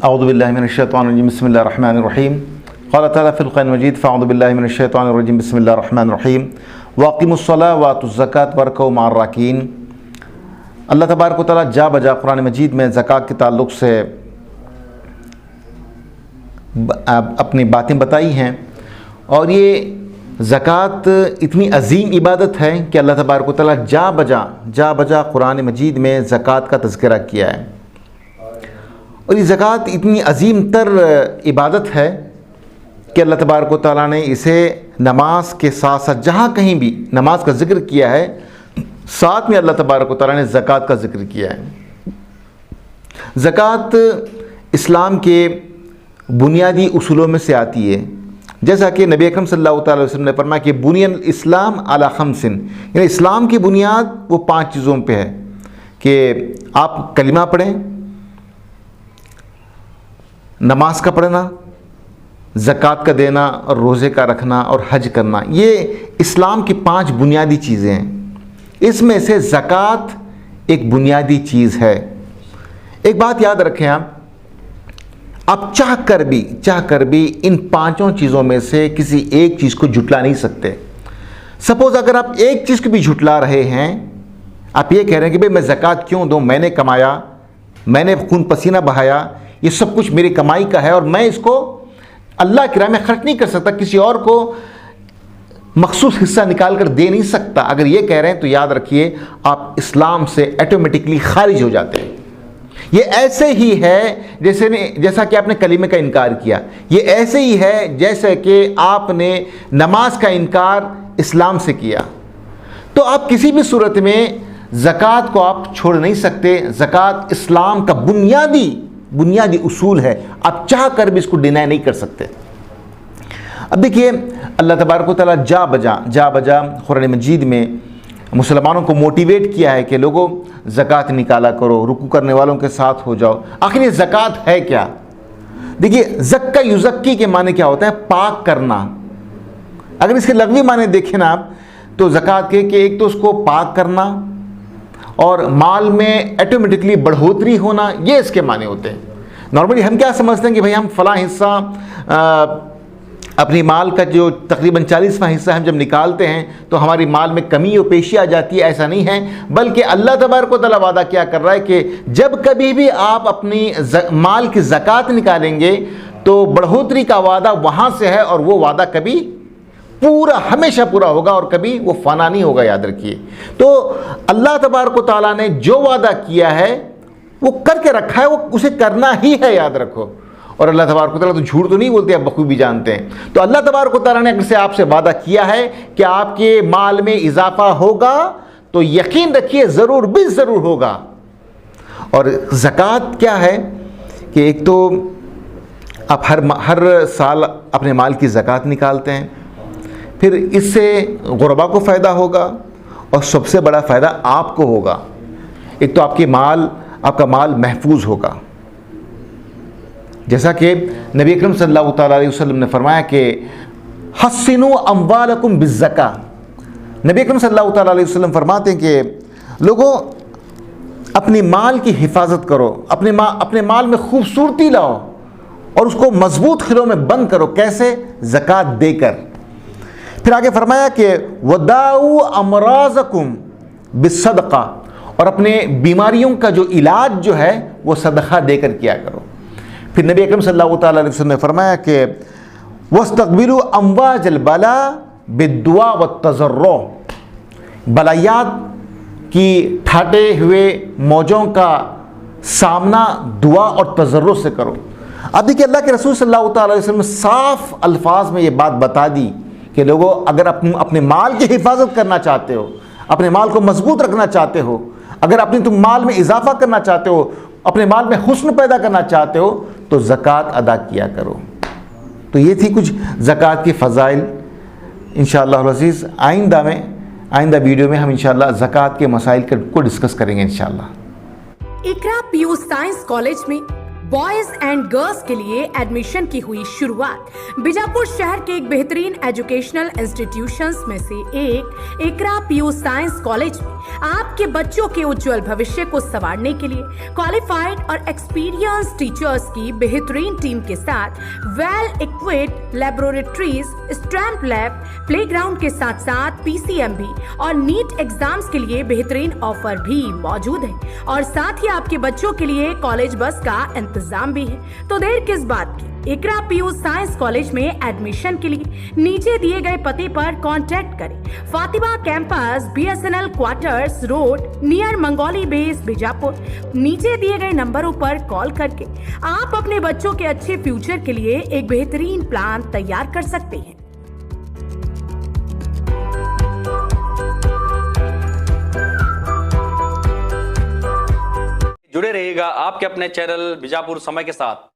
औज़ु बिल्लाहि मिनश्शैतानिर्रजीम बिस्मिल्लाहिर्रहमानिर्रहीम क़ाल तआला फ़िल क़ुरआनिल मजीद फ़अऊज़ु बिल्लाहि मिनश्शैतानिर्रजीम बिस्मिल्लाहिर्रहमानिर्रहीम वअक़ीमुस्सलात वातुज़्ज़कात वरकऊ मअर्राकीन। अल्लाह तबारक व तआला जा बजा कुरान मजीद में ज़कात के ताल्लुक़ से अपनी बातें बताई हैं और ये ज़कात इतनी अज़ीम इबादत है कि अल्लाह तबारक व तआला जा बजा कुरान मजीद में ज़कात का तज़किरा किया है। और ये ज़कात इतनी अज़ीम तर इबादत है कि अल्लाह तबारक व तआला ने इसे नमाज के साथ साथ जहाँ कहीं भी नमाज का ज़िक्र किया है, साथ में अल्लाह तबारक व तआला ने ज़कात का ज़िक्र किया है। ज़कात इस्लाम के बुनियादी उसूलों में से आती है, जैसा कि नबी अकरम सल्लल्लाहु अलैहि वसल्लम ने फरमाया कि बुनियल इस्लाम अला खमसिन, यानी इस्लाम की बुनियाद वो 5 चीज़ों पे है कि आप कलिमा पढ़ें, नमाज का पढ़ना, ज़कात का देना और रोज़े का रखना और हज करना। ये इस्लाम की 5 बुनियादी चीज़ें हैं। इसमें से ज़कात एक बुनियादी चीज़ है। एक बात याद रखें, आप चाह कर भी इन 5 चीज़ों में से किसी एक चीज़ को झुटला नहीं सकते। सपोज़ अगर आप एक चीज़ को भी झुटला रहे हैं, आप ये कह रहे हैं कि भाई मैं ज़कात क्यों दूँ, मैंने कमाया, मैंने खून पसीना बहाया, ये सब कुछ मेरी कमाई का है और मैं इसको अल्लाह की राह में खर्च नहीं कर सकता, किसी और को मखसूस हिस्सा निकाल कर दे नहीं सकता। अगर ये कह रहे हैं तो याद रखिए आप इस्लाम से ऑटोमेटिकली खारिज हो जाते हैं। ये ऐसे ही है जैसा कि आपने कलीमे का इनकार किया, ये ऐसे ही है जैसे कि आपने नमाज का इनकार इस्लाम से किया। तो आप किसी भी सूरत में ज़कात को आप छोड़ नहीं सकते। ज़कात इस्लाम का बुनियादी उसूल है, आप चाह कर भी इसको डिनाई नहीं कर सकते। अब देखिए अल्लाह तबारक व तआला जा बजा कुरान मजीद में मुसलमानों को मोटिवेट किया है कि लोगों ज़कात निकाला करो, रुकू करने वालों के साथ हो जाओ। आखिर ये ज़कात है क्या? देखिए ज़क्का युज़क्की के माने क्या होता है? पाक करना। अगर इसके लग़वी माने देखें ना आप, तो ज़कात के कि एक तो उसको पाक करना और माल में ऑटोमेटिकली बढ़ोतरी होना, ये इसके माने होते हैं। नॉर्मली हम क्या समझते हैं कि भाई हम फ़लाँ हिस्सा अपनी माल का जो तकरीबन 40वां हिस्सा हम जब निकालते हैं तो हमारी माल में कमी और पेशी आ जाती है। ऐसा नहीं है, बल्कि अल्लाह तबारक व तआला वादा क्या कर रहा है कि जब कभी भी आप अपनी माल की ज़कात निकालेंगे तो बढ़ोतरी का वादा वहाँ से है और वो वादा कभी हमेशा पूरा होगा और कभी वो फ़ना नहीं होगा, याद रखिए। तो अल्लाह तबारक व तआला ने जो वादा किया है वो करके रखा है, वो उसे करना ही है, याद रखो। और अल्लाह तबारक व तआला तो झूठ तो नहीं बोलते, आप बखूबी जानते हैं। तो अल्लाह तबारक व तआला ने अगर से आपसे वादा किया है कि आपके माल में इजाफा होगा, तो यकीन रखिए ज़रूर भी ज़रूर होगा। और ज़कात क्या है कि एक तो आप हर साल अपने माल की ज़कात निकालते हैं, फिर इससे गुरबा को फ़ायदा होगा और सबसे बड़ा फ़ायदा आपको होगा। एक तो आपका माल महफूज होगा, जैसा कि नबी अकरम सल्लल्लाहु अलैहि वसल्लम ने फरमाया कि हस्सिनु अम्वालकुम बिज़्ज़का। नबी अकरम सल्लल्लाहु अलैहि वसल्लम फरमाते हैं कि लोगों अपनी माल की हिफाजत करो, अपने माल में खूबसूरती लाओ और उसको मजबूत खिलों में बंद करो। कैसे? ज़कात देकर। फिर आगे फरमाया कि वदाऊ अमराज़कुम बिस्सदक़ा, और अपने बीमारियों का जो इलाज जो है वो सदक़ा देकर किया करो। फिर नबी अकरम सल्लल्लाहु अलैहि वसल्लम ने फरमाया कि वस्तक़बिलू अम्वाजल बला बिद्दुआ वत्तज़र्रो, बलायात की ठाटे हुए मौजों का सामना दुआ और तज़र्रो से करो। अब देखिए अल्लाह के रसूल सल्लल्लाहु अलैहि वसल्लम ने साफ अल्फाज में ये बात बता दी कि लोगों अगर अपने माल की हिफाजत करना चाहते हो, अपने माल को मजबूत रखना चाहते हो, अगर तुम माल में इजाफा करना चाहते हो, अपने माल में हुस्न पैदा करना चाहते हो, तो ज़कात अदा किया करो। तो ये थी कुछ ज़कात की फ़ज़ाइल। इंशाअल्लाह अज़ीज़ आइंदा वीडियो में हम इंशाअल्लाह ज़कात के मसाइल को डिस्कस करेंगे इंशाअल्लाह। इकरा पीयू साइंस कॉलेज में बॉयज एंड गर्ल्स के लिए एडमिशन की हुई शुरुआत। बीजापुर शहर के एक बेहतरीन एजुकेशनल इंस्टीट्यूशंस में से एक इकरा पीयू साइंस कॉलेज में आपके बच्चों के उज्जवल भविष्य को संवारने के लिए क्वालिफाइड और एक्सपीरियंस टीचर्स की बेहतरीन टीम के साथ well equipped laboratories, stamp lab, playground के साथ साथ पीसीएमबी और नीट एग्जाम्स के लिए बेहतरीन ऑफर भी मौजूद है और साथ ही आपके बच्चों के लिए कॉलेज बस का इंतजाम भी है। तो देर किस बात की, इकरा पीयू साइंस कॉलेज में एडमिशन के लिए नीचे दिए गए पते पर कांटेक्ट करें। Fatima campus, BSNL quarters road, near Mangoli base, Bijapur. नीचे दिए गए नंबरों पर कॉल करके आप अपने बच्चों के अच्छे फ्यूचर के लिए एक बेहतरीन प्लान तैयार कर सकते हैं। जुड़े रहिएगा आपके अपने चैनल बीजापुर समय के साथ।